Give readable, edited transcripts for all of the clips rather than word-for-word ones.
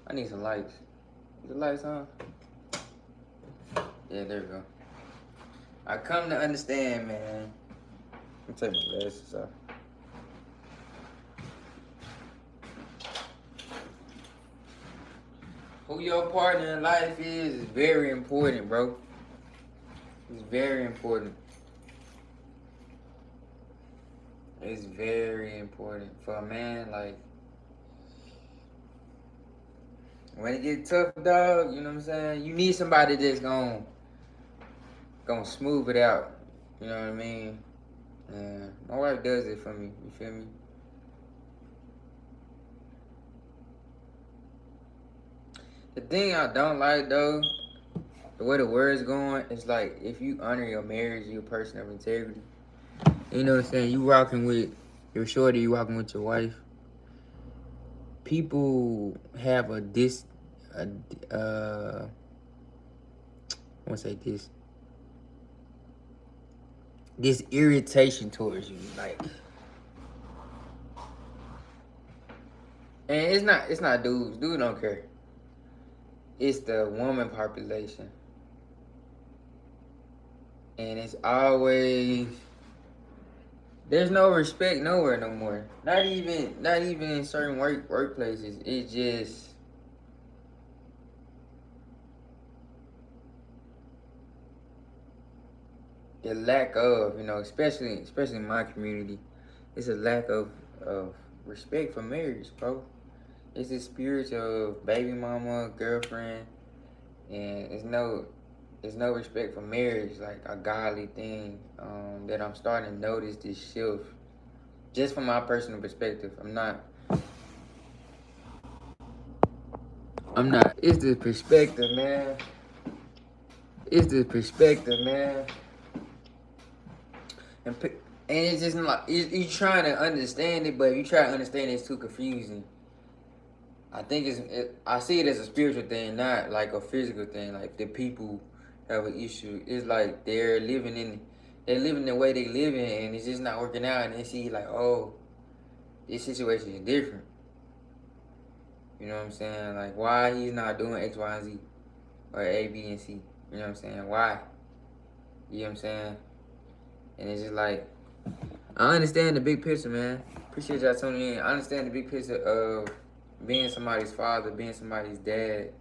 I need some lights. Is the lights on? Yeah, there we go. I come to understand, man. Let me take my glasses off. Who your partner in life is very important, bro. It's very important. It's very important for a man. Like when it get tough, dog. You know what I'm saying? You need somebody that's gonna smooth it out. You know what I mean? Yeah, my wife does it for me. You feel me? The thing I don't like though, the way the word's going, is like if you honor your marriage, you're a person of integrity. You know what I'm saying? You rocking with your shorty, you rocking with your wife. People have a I want to say this irritation towards you, like, and it's not dudes. Dudes don't care. It's the woman population, and it's always there's no respect nowhere no more. Not even in certain workplaces. It's just the lack of, especially in my community, it's a lack of respect for marriage, bro. It's a spirit of baby mama, girlfriend, and it's no respect for marriage, like a godly thing. That I'm starting to notice this shift, just from my personal perspective. I'm not. It's the perspective, man. It's the perspective, man. And and it's just like you trying to understand it, but if you try to understand it, it's too confusing. I think I see it as a spiritual thing, not like a physical thing. Like the people have an issue. It's like they're living the way they live in, and it's just not working out. And they see like, oh, this situation is different. You know what I'm saying? Like why he's not doing X, Y, and Z, or A, B, and C. You know what I'm saying? Why? You know what I'm saying? And it's just like I understand the big picture, man. Appreciate y'all tuning in. I understand the big picture of being somebody's father, being somebody's dad.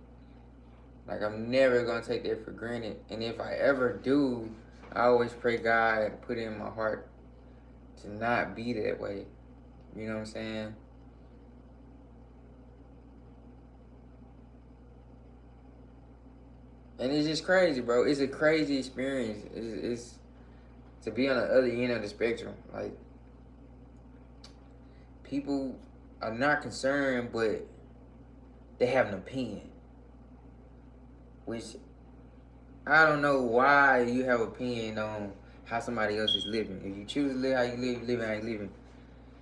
Like I'm never gonna take that for granted. And if I ever do, I always pray God and put it in my heart to not be that way. You know what I'm saying? And it's just crazy, bro. It's a crazy experience. It's to be on the other end of the spectrum. Like people are not concerned, but they have an opinion. Which I don't know why you have an opinion on how somebody else is living. If you choose to live how you live, you live how you living.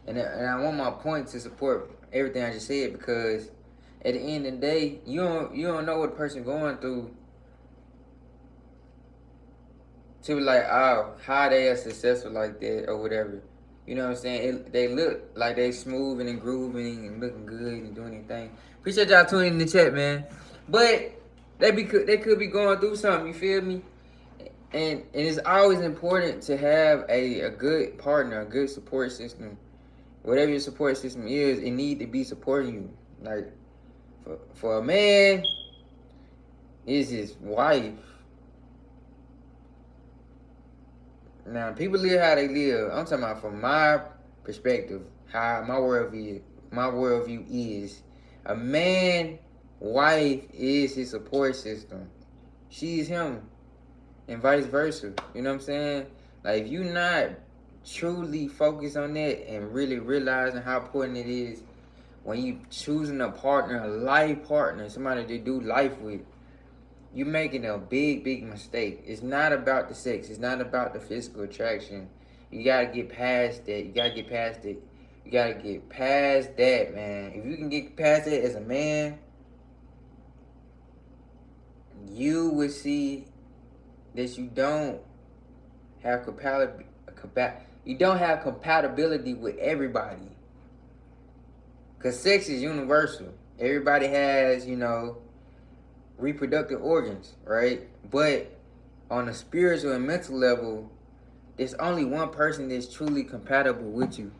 And I want my point to support everything I just said, because at the end of the day, you don't know what a person going through to be like, oh, how they are successful like that or whatever. You know what I'm saying? They look like they smoothing and grooving and looking good and doing anything. Appreciate y'all tuning in the chat, man. But they could be going through something. You feel me? And it's always important to have a good partner, a good support system. Whatever your support system is, it need to be supporting you. Like for a man, it's his wife. Now people live how they live. I'm talking about from my perspective, how my worldview is. A man, wife is his support system. She's him, and vice versa. You know what I'm saying? Like if you not truly focused on that and really realizing how important it is when you choosing a partner, a life partner, somebody to do life with, you're making a big mistake. It's not about the sex. It's not about the physical attraction. You gotta get past that. You gotta get past it. You gotta get past that, man. If you can get past it as a man, you would see that you don't have compatibility with everybody. Cause sex is universal. Everybody has, you know, reproductive organs, right? But on a spiritual and mental level, there's only one person that's truly compatible with you.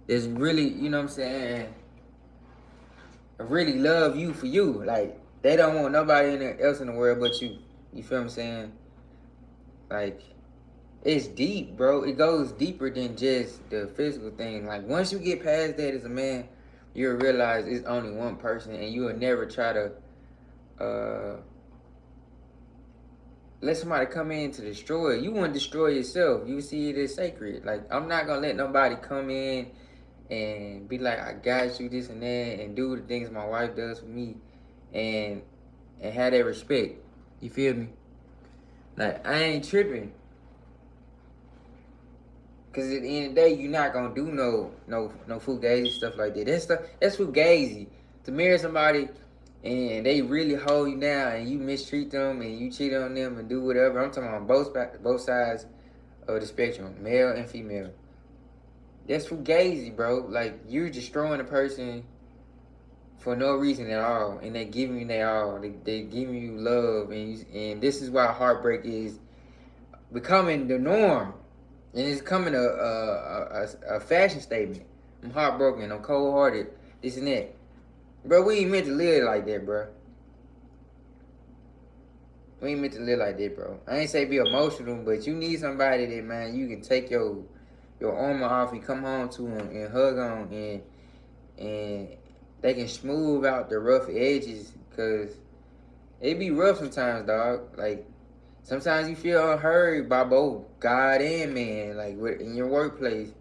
There's really, you know what I'm saying, really love you for you. Like, they don't want nobody else in the world but you. You feel what I'm saying? Like, it's deep, bro. It goes deeper than just the physical thing. Like, once you get past that as a man, you'll realize it's only one person, and you will never try to uh, let somebody come in to destroy it. You want to destroy yourself. You see it as sacred. Like, I'm not gonna let nobody come in and be like, I got you, this and that, and do the things my wife does for me, and have that respect. You feel me? Like, I ain't tripping. Cause at the end of the day, you're not gonna do no fugazi stuff like that. That's fugazi. To marry somebody and they really hold you down and you mistreat them and you cheat on them and do whatever. I'm talking on both sides of the spectrum, male and female. That's fugazi, bro. Like, you're destroying a person for no reason at all, and they giving you their all. They giving you love, and this is why heartbreak is becoming the norm. And it's coming a fashion statement. I'm heartbroken. I'm cold hearted. This and that, bro. We ain't meant to live like that, bro. We ain't meant to live like that, bro. I ain't say be emotional, but you need somebody that, man, you can take your armor off and come home to them and hug on, and they can smooth out the rough edges, cause it be rough sometimes, dog. Like, sometimes you feel unheard by both God and man, like in your workplace.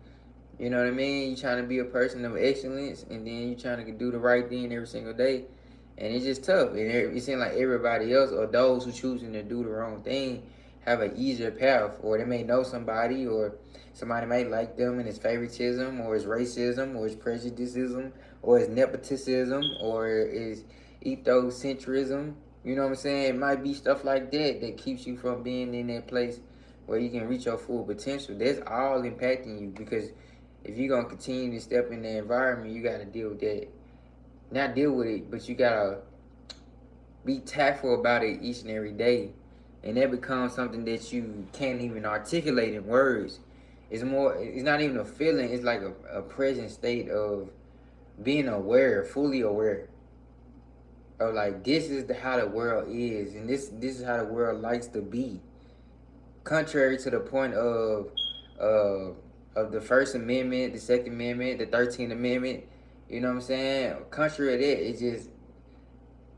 You know what I mean? You trying to be a person of excellence, and then you trying to do the right thing every single day, and it's just tough. And it seems like everybody else, or those who choosing to do the wrong thing, have an easier path, or they may know somebody, or somebody may like them, and it's favoritism, or it's racism, or it's prejudicism, or it's nepotism, or it's ethocentrism. You know what I'm saying? It might be stuff like that that keeps you from being in that place where you can reach your full potential. That's all impacting you, because if you're going to continue to step in the environment, you got to deal with that. Not deal with it, but you got to be tactful about it each and every day. And that becomes something that you can't even articulate in words. It's not even a feeling. It's like a present state of being aware, fully aware. Of like, this is how the world is, and this is how the world likes to be. Contrary to the point of the First Amendment, the Second Amendment, the 13th Amendment, you know what I'm saying? Contrary to that, it's just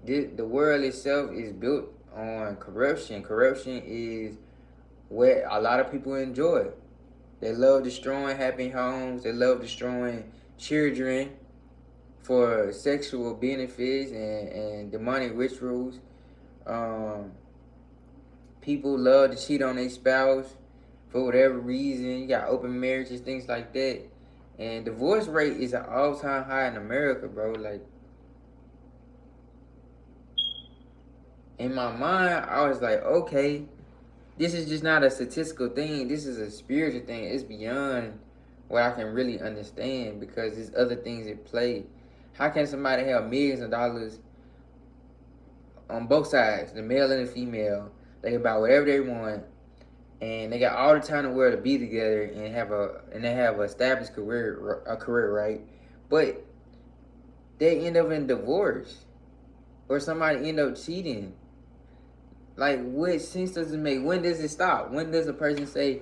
the world itself is built on corruption. Corruption is what a lot of people enjoy. They love destroying happy homes. They love destroying children for sexual benefits and demonic rituals. People love to cheat on their spouse for whatever reason. You got open marriages, things like that. And divorce rate is an all-time high in America, bro. Like, in my mind, I was like, okay, this is just not a statistical thing. This is a spiritual thing. It's beyond what I can really understand, because there's other things at play. How can somebody have millions of dollars on both sides, the male and the female? They can buy whatever they want, and they got all the time in the world to be together and they have an established career, right? But they end up in divorce, or somebody end up cheating. Like, what sense does it make? When does it stop? When does a person say,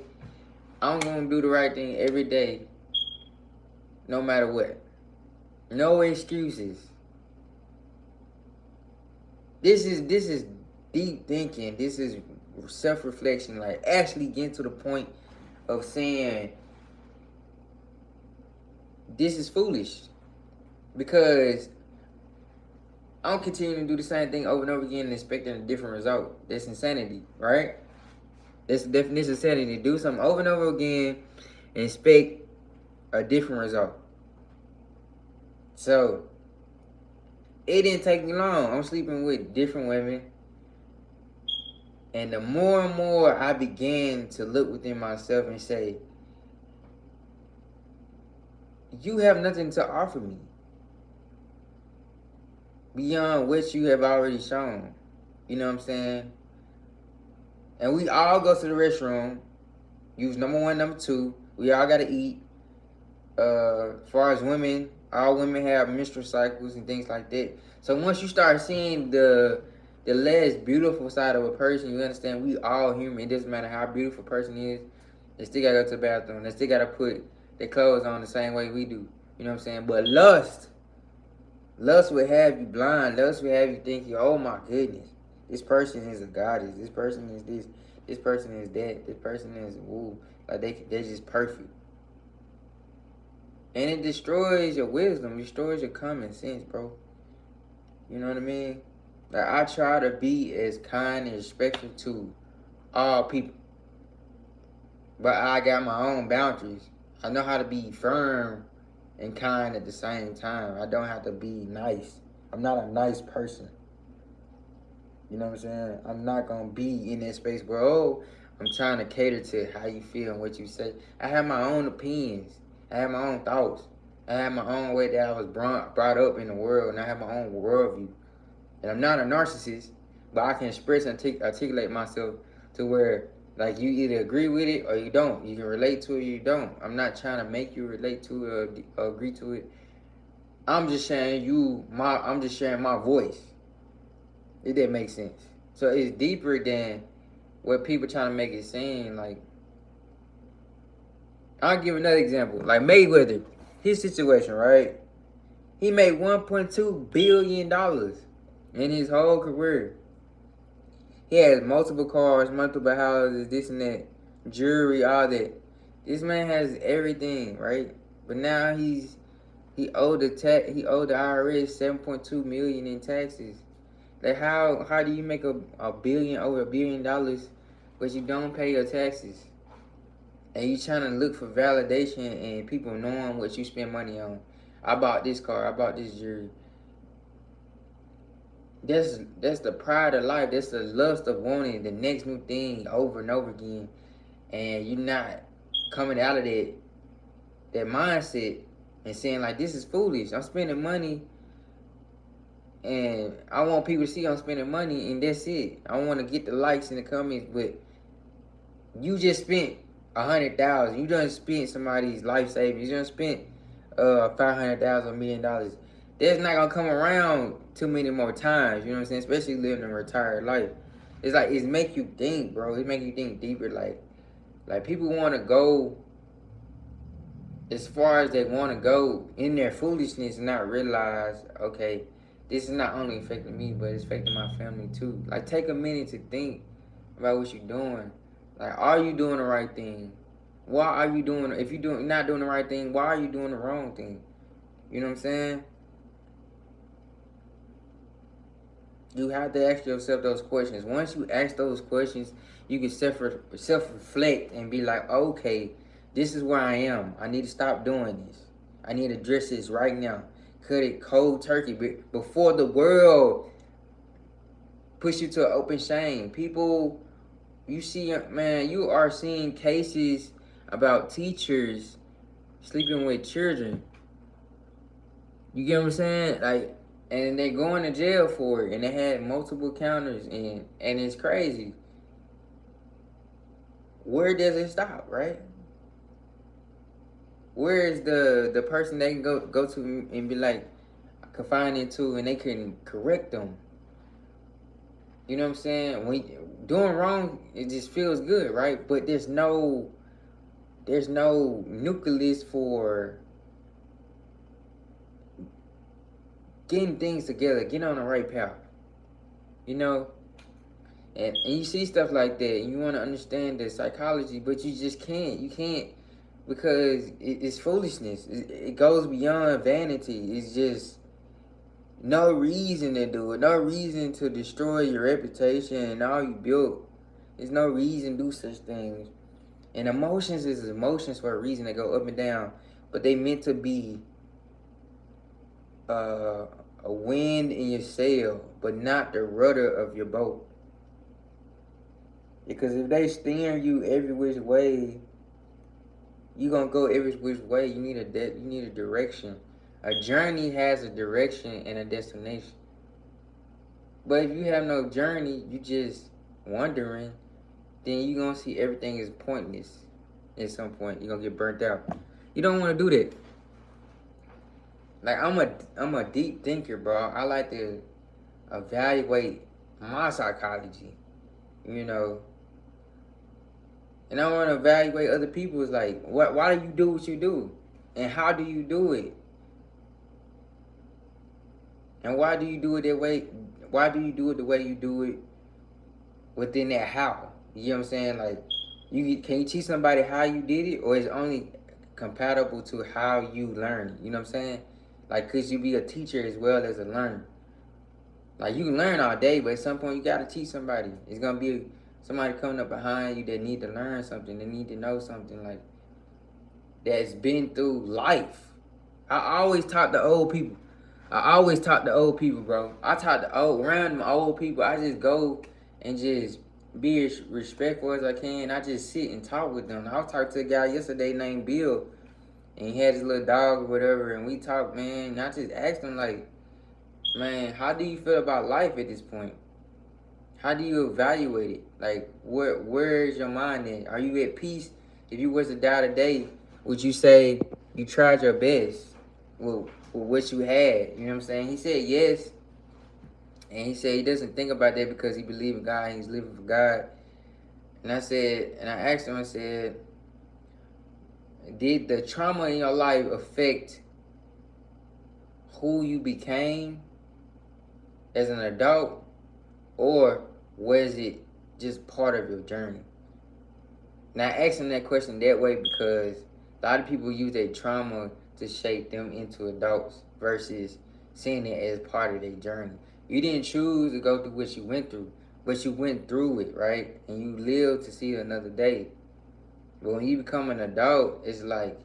I'm gonna do the right thing every day, no matter what? No excuses. This is deep thinking. This is self-reflection. Like, actually getting to the point of saying, this is foolish, because I'm continuing to do the same thing over and over again and expecting a different result. That's insanity, right? That's the definition of insanity. Do something over and over again and expect a different result. So, it didn't take me long. I'm sleeping with different women. And the more and more I began to look within myself and say, you have nothing to offer me. beyond what you have already shown. You know what I'm saying? And we all go to the restroom, use number one, number two. We all gotta eat. As far as women, all women have menstrual cycles and things like that. So once you start seeing the less beautiful side of a person, you understand we all human. It doesn't matter how beautiful a person is. They still gotta go to the bathroom. They still gotta put their clothes on the same way we do. You know what I'm saying? But lust would have you blind. Lust would have you thinking, oh my goodness, this person is a goddess. This person is this. This person is that. This person is woo. Like they're just perfect. And it destroys your wisdom, destroys your common sense, bro. You know what I mean? Like I try to be as kind and respectful to all people. But I got my own boundaries. I know how to be firm and kind at the same time. I don't have to be nice. I'm not a nice person. You know what I'm saying? I'm not gonna be in that space where, oh, I'm trying to cater to how you feel and what you say. I have my own opinions. I have my own thoughts. I have my own way that I was brought up in the world, and I have my own worldview. And I'm not a narcissist, but I can express and articulate myself to where, like, you either agree with it or you don't. You can relate to it or you don't. I'm not trying to make you relate to it or agree to it. I'm just sharing I'm just sharing my voice. If that makes sense. So it's deeper than what people trying to make it seem. Like, I'll give another example. Like Mayweather, his situation, right? He made $1.2 billion in his whole career. He has multiple cars, multiple houses, this and that, jewelry, all that. This man has everything, right? But now he owed the IRS 7.2 million in taxes. Like how do you make over $1 billion, but you don't pay your taxes? And you trying to look for validation and people knowing what you spend money on. I bought this car, I bought this jewelry. That's the pride of life. That's the lust of wanting the next new thing over and over again. And you're not coming out of that mindset and saying like, this is foolish. I'm spending money and I want people to see I'm spending money and that's it. I want to get the likes and the comments, but you just spent 100,000. You done spent somebody's life savings. You done spent $500,000, $1 million. That's not gonna come around too many more times. You know what I'm saying? Especially living a retired life. It's like it make you think, bro. It make you think deeper. Like people want to go as far as they want to go in their foolishness and not realize, okay, this is not only affecting me, but it's affecting my family too. Like, take a minute to think about what you're doing. Like, are you doing the right thing? Why are you doing? If you're not doing the right thing, why are you doing the wrong thing? You know what I'm saying? You have to ask yourself those questions. Once you ask those questions, you can self-reflect and be like, okay, this is where I am. I need to stop doing this. I need to address this right now. Cut it cold turkey before the world push you to an open shame. People, you see, man, you are seeing cases about teachers sleeping with children. You get what I'm saying? Like, and they're going to jail for it, and they had multiple counters, and it's crazy. Where does it stop, right? Where is the person they can go to and be like confined into, and they can correct them? You know what I'm saying? When doing wrong, it just feels good, right? But there's no nucleus for getting things together, getting on the right path. You know? And you see stuff like that, and you want to understand the psychology, but you just can't. You can't, because it's foolishness. It goes beyond vanity. It's just no reason to do it. No reason to destroy your reputation and all you built. There's no reason to do such things. And emotions is emotions for a reason. They go up and down, but they meant to be a wind in your sail, but not the rudder of your boat. Because if they steer you every which way, you gonna go every which way. You need a direction. A journey has a direction and a destination. But if you have no journey, you just wondering, then you gonna see everything is pointless. At some point, you're gonna get burnt out. You don't want to do that. Like I'm a deep thinker, bro. I like to evaluate my psychology, you know, and I want to evaluate other people's. Like, what? Why do you do what you do, and how do you do it, and why do you do it that way? Why do you do it the way you do it within that how? You know what I'm saying? Like, can you teach somebody how you did it, or is it only compatible to how you learn it? You know what I'm saying? Like, could you be a teacher as well as a learner? Like, you can learn all day, but at some point you gotta teach somebody. It's gonna be somebody coming up behind you that need to learn something, they need to know something, like, that's been through life. I always talk to old people. I always talk to old people, bro. I talk to random old people. I just go and just be as respectful as I can. I just sit and talk with them. I was talking to a guy yesterday named Bill, and he had his little dog or whatever, and we talked, man. And I just asked him, like, man, how do you feel about life at this point? How do you evaluate it? Like, where is your mind at? Are you at peace? If you was to die today, would you say you tried your best with what you had? You know what I'm saying? He said yes. And he said he doesn't think about that because he believes in God and he's living for God. And I asked him, I said, did the trauma in your life affect who you became as an adult, or was it just part of your journey? Now, I asked him that question that way because a lot of people use their trauma to shape them into adults versus seeing it as part of their journey. You didn't choose to go through what you went through, but you went through it, right? And you lived to see another day. But when you become an adult, it's like,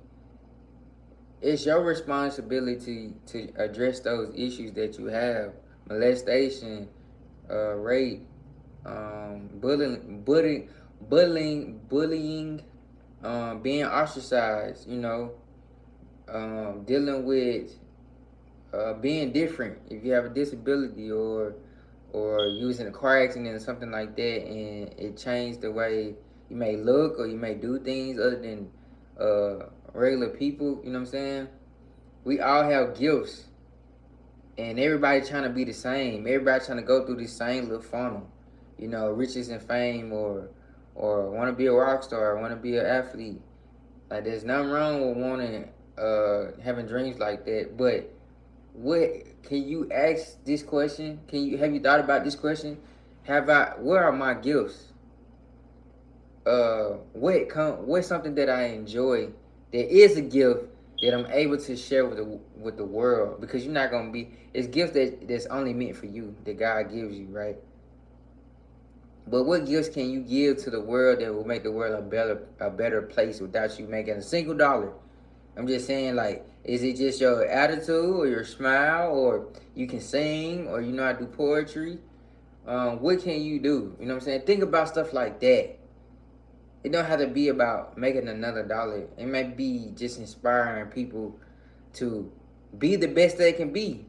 it's your responsibility to address those issues that you have. Molestation, rape, bullying, being ostracized, you know, dealing with being different if you have a disability, or using a car accident or something like that, and it changed the way you may look or you may do things other than regular people. You know what I'm saying? We all have gifts, and everybody trying to be the same. Everybody trying to go through this same little funnel, you know, riches and fame, or want to be a rock star, want to be an athlete. Like, there's nothing wrong with wanting, having dreams like that. But can you ask this question? Have you thought about this question? Where are my gifts? What's something that I enjoy that is a gift that I'm able to share with the world? Because you're not gonna be, it's gifts that's only meant for you, that God gives you, right? But what gifts can you give to the world that will make the world a better place without you making a single dollar? I'm just saying, like, is it just your attitude or your smile, or you can sing, or you know how to do poetry? What can you do? You know what I'm saying? Think about stuff like that. It don't have to be about making another dollar. It might be just inspiring people to be the best they can be.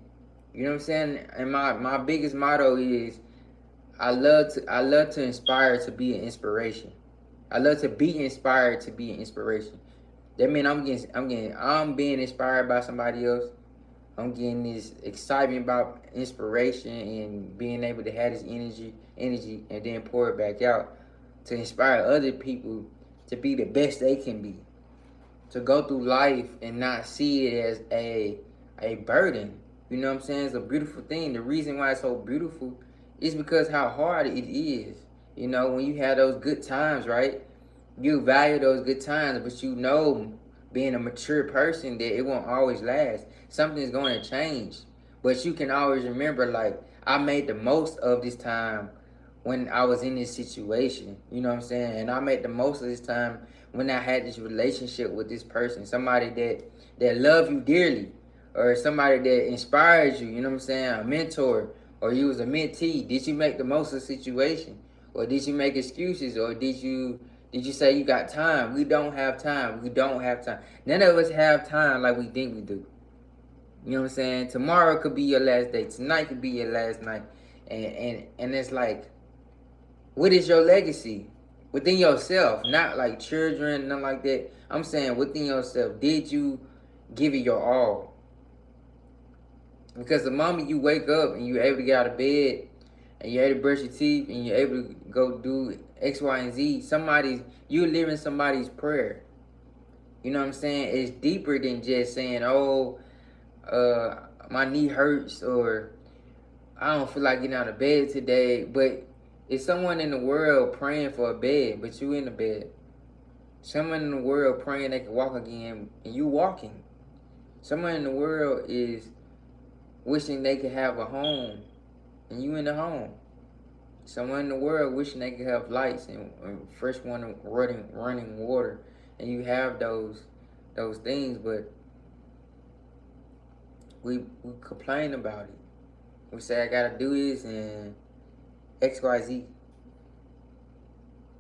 You know what I'm saying? And my biggest motto is, I love to inspire to be an inspiration. I love to be inspired to be an inspiration. That means I'm being inspired by somebody else. I'm getting this excitement about inspiration and being able to have this energy, and then pour it back out to inspire other people to be the best they can be. To go through life and not see it as a burden. You know what I'm saying? It's a beautiful thing. The reason why it's so beautiful is because how hard it is. You know, when you have those good times, right? You value those good times, but you know, being a mature person, that it won't always last. Something's going to change. But you can always remember, like, I made the most of this time when I was in this situation. You know what I'm saying? And I made the most of this time when I had this relationship with this person. Somebody that loved you dearly, or somebody that inspires you. You know what I'm saying? A mentor, or you was a mentee. Did you make the most of the situation? Or did you make excuses? Or did you say you got time? We don't have time. We don't have time. None of us have time like we think we do. You know what I'm saying? Tomorrow could be your last day. Tonight could be your last night. And it's like, what is your legacy within yourself? Not like children, nothing like that. I'm saying within yourself. Did you give it your all? Because the moment you wake up and you're able to get out of bed and you're able to brush your teeth and you're able to go do X, Y, and Z, you're living somebody's prayer. You know what I'm saying? It's deeper than just saying, oh, my knee hurts, or I don't feel like getting out of bed today. But it's someone in the world praying for a bed, but you in the bed. Someone in the world praying they can walk again, and you walking. Someone in the world is wishing they could have a home, and you in the home. Someone in the world wishing they could have lights and fresh running water, and you have those things, but we complain about it. We say I gotta do this and XYZ.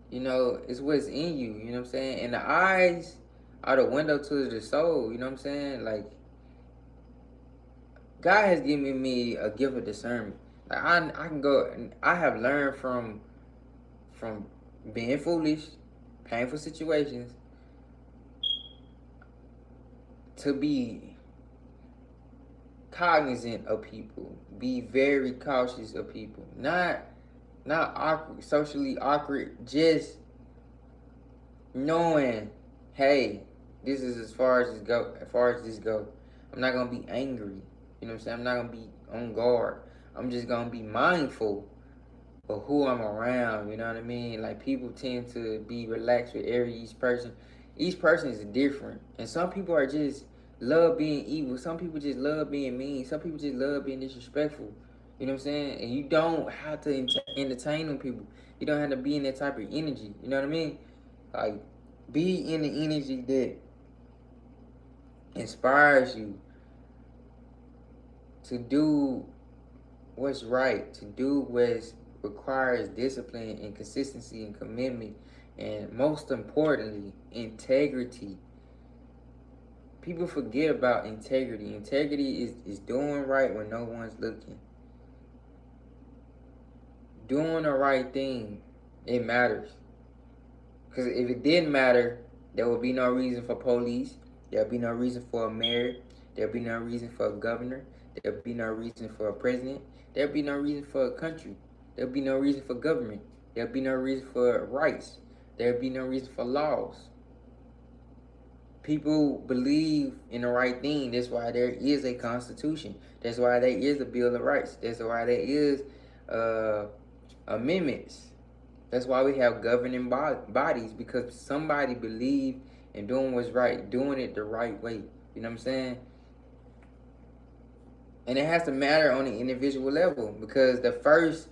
You know, it's what's in you. You know what I'm saying? And the eyes are the window to the soul. You know what I'm saying? Like, God has given me a gift of discernment. Like I can go and I have learned from being foolish, painful situations, to be cognizant of people, be very cautious of people, not awkward, socially awkward, just knowing, hey, this is as far as this go. I'm not gonna be angry. You know what I'm saying? I'm not gonna be on guard. I'm just gonna be mindful of who I'm around. You know what I mean? Like, people tend to be relaxed with each person. Each person is different, and some people are just love being evil. Some people just love being mean. Some people just love being disrespectful. You know what I'm saying? And you don't have to entertain them people. You don't have to be in that type of energy. You know what I mean? Like, be in the energy that inspires you to do what's right, to do what requires discipline and consistency and commitment, and most importantly, integrity. People forget about integrity. Integrity is doing right when no one's looking. Doing the right thing, it matters. Because if it didn't matter, there would be no reason for police. There would be no reason for a mayor. There would be no reason for a governor. There would be no reason for a president. There would be no reason for a country. There would be no reason for government. There would be no reason for rights. There would be no reason for laws. People believe in the right thing. That's why there is a constitution. That's why there is a Bill of Rights. That's why there is amendments. That's why we have governing bodies, because somebody believed in doing what's right, doing it the right way. You know what I'm saying? And it has to matter on the individual level, because the first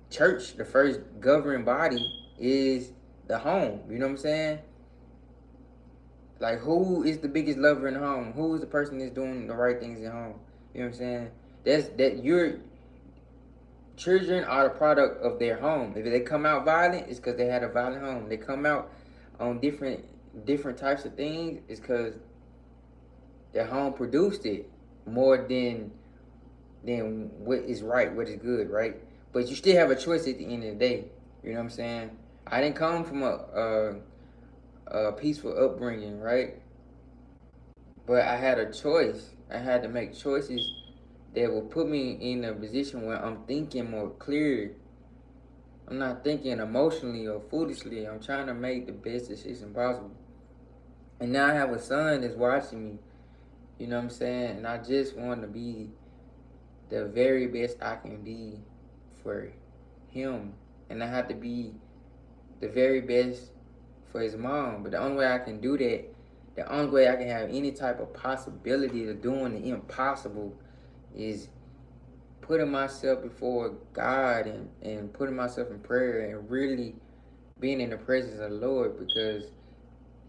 church, the first governing body is the home. You know what I'm saying? Like, who is the biggest lover in the home? Who is the person that's doing the right things at home? You know what I'm saying? Your children are the product of their home. If they come out violent, it's because they had a violent home. They come out on different types of things, it's because their home produced it more than what is right, what is good, right? But you still have a choice at the end of the day. You know what I'm saying? I didn't come from a peaceful upbringing, right? But I had a choice. I had to make choices that will put me in a position where I'm thinking more clear. I'm not thinking emotionally or foolishly. I'm trying to make the best decision possible. And now I have a son that's watching me. You know what I'm saying? And I just want to be the very best I can be for him. And I have to be the very best for his mom. But the only way I can do that, the only way I can have any type of possibility of doing the impossible, is putting myself before God and putting myself in prayer and really being in the presence of the Lord, because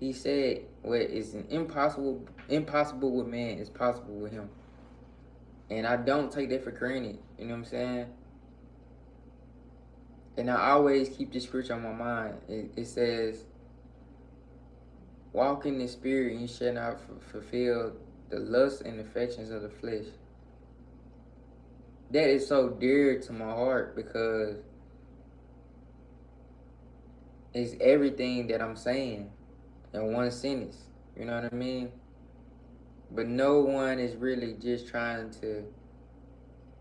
he said what is impossible with man is possible with him. And I don't take that for granted. You know what I'm saying? And I always keep this scripture on my mind. It says, walk in the spirit and you shall not fulfill the lust and affections of the flesh. that is so dear to my heart because it's everything that I'm saying in one sentence. You know what I mean? But no one is really just trying to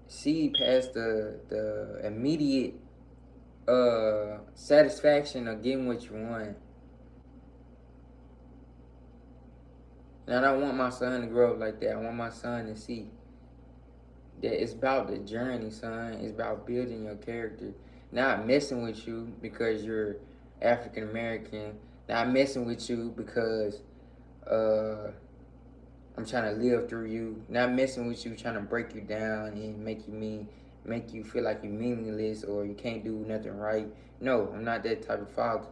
see past the immediate satisfaction of getting what you want. And I don't want my son to grow up like that. I want my son to see that it's about the journey, son. It's about building your character. Not messing with you because you're African American. Not messing with you because uh, I'm trying to live through you. Not messing with you, trying to break you down and make you feel like you're meaningless or you can't do nothing right. No, I'm not that type of father.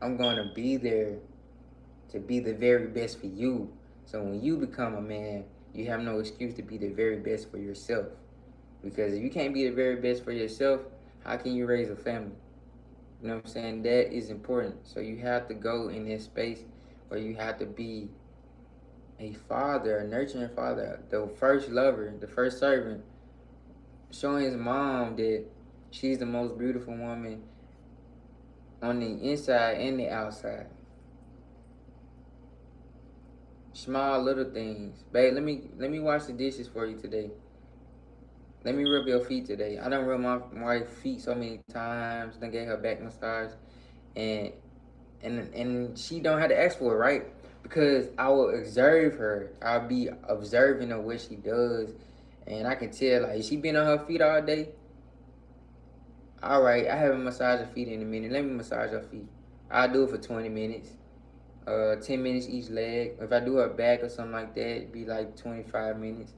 I'm going to be there to be the very best for you. So when you become a man, you have no excuse to be the very best for yourself. Because if you can't be the very best for yourself, how can you raise a family? You know what I'm saying? That is important. So you have to go in this space where you have to be a father, a nurturing father, the first lover, the first servant, showing his mom that she's the most beautiful woman on the inside and the outside. Small little things. Babe, let me wash the dishes for you today. Let me rub your feet today. I done rub my wife's feet so many times, done gave her back massage, and and she don't have to ask for it, right? Because I will observe her. I'll be observing of what she does, and I can tell like she been on her feet all day. All right, I haven't massaged her feet in a minute. Let me massage her feet. I'll do it for 20 minutes. 10 minutes each leg. If I do her back or something like that, it'd be like 25 minutes.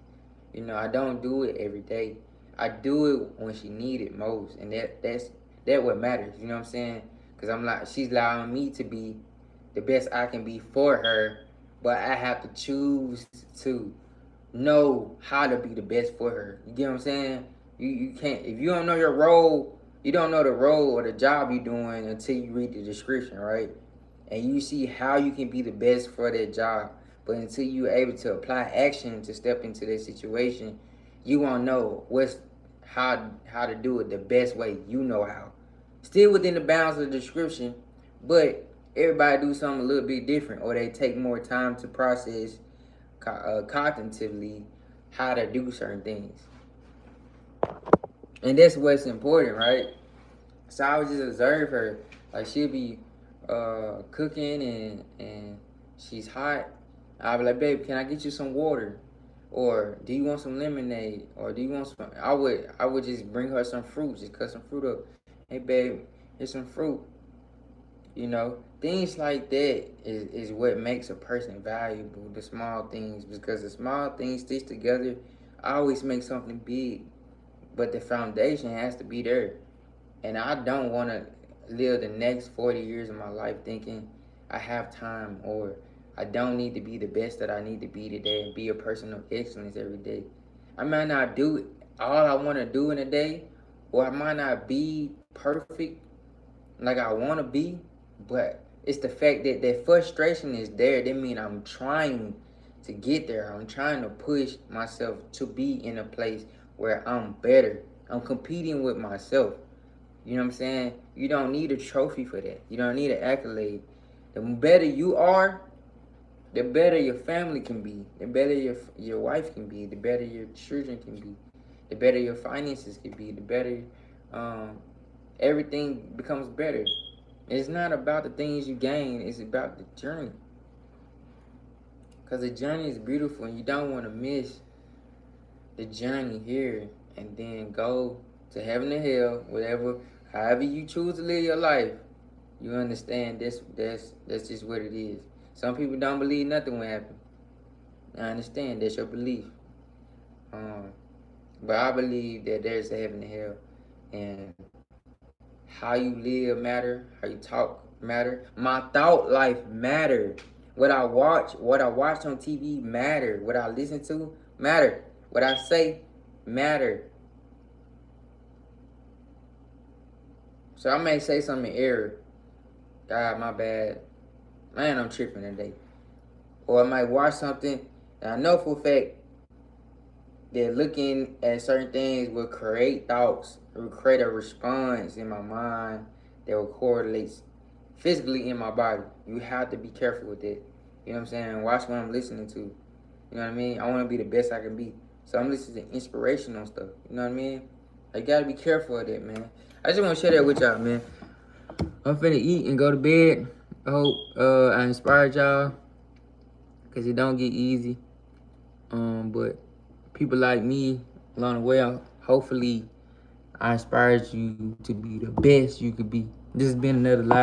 You know, I don't do it every day. I do it when she need it most, and that what matters. You know what I'm saying? Cause I'm like, she's allowing me to be the best I can be for her, but I have to choose to know how to be the best for her. You get what I'm saying? You can't, if you don't know your role, you don't know the role or the job you're doing until you read the description, right? And you see how you can be the best for that job. But until you're able to apply action to step into that situation, you won't know how to do it the best way you know how. Still within the bounds of the description, but everybody do something a little bit different, or they take more time to process cognitively how to do certain things. And that's what's important, right? So I would just observe her. Like she'll be cooking and she's hot. I'll be like, babe, can I get you some water? Or do you want some lemonade? Or do you want some I would just bring her some fruit, just cut some fruit up. Hey babe, here's some fruit. You know, things like that is what makes a person valuable, the small things, because the small things stitched together always make something big. But the foundation has to be there. And I don't want to live the next 40 years of my life thinking I have time or I don't need to be the best that I need to be today and be a person of excellence every day. I might not do all I want to do in a day, or I might not be perfect like I want to be, but it's the fact that that frustration is there. That means I'm trying to get there. I'm trying to push myself to be in a place where I'm better. I'm competing with myself. You know what I'm saying? You don't need a trophy for that. You don't need an accolade. The better you are, the better your family can be. The better your wife can be. The better your children can be. The better your finances can be. The better everything becomes better. It's not about the things you gain. It's about the journey. Because the journey is beautiful and you don't want to miss the journey here and then go to heaven and hell, whatever, however you choose to live your life. You understand that's just what it is. Some people don't believe nothing will happen. I understand that's your belief. But I believe that there's a heaven and hell, and how you live matter, how you talk matter. My thought life matter. What I watch on TV matter. What I listen to matter. What I say matter. So I may say something in error. God, my bad. Man, I'm tripping today. Or I might watch something and I know for a fact that looking at certain things will create thoughts, it will create a response in my mind that will correlate physically in my body. You have to be careful with that. You know what I'm saying? Watch what I'm listening to. You know what I mean? I want to be the best I can be. So I'm listening to inspirational stuff. You know what I mean? I gotta be careful of that, man. I just want to share that with y'all, man. I'm finna eat and go to bed. I hope I inspired y'all, cause it don't get easy. But people like me along the way, hopefully I inspired you to be the best you could be. This has been another live.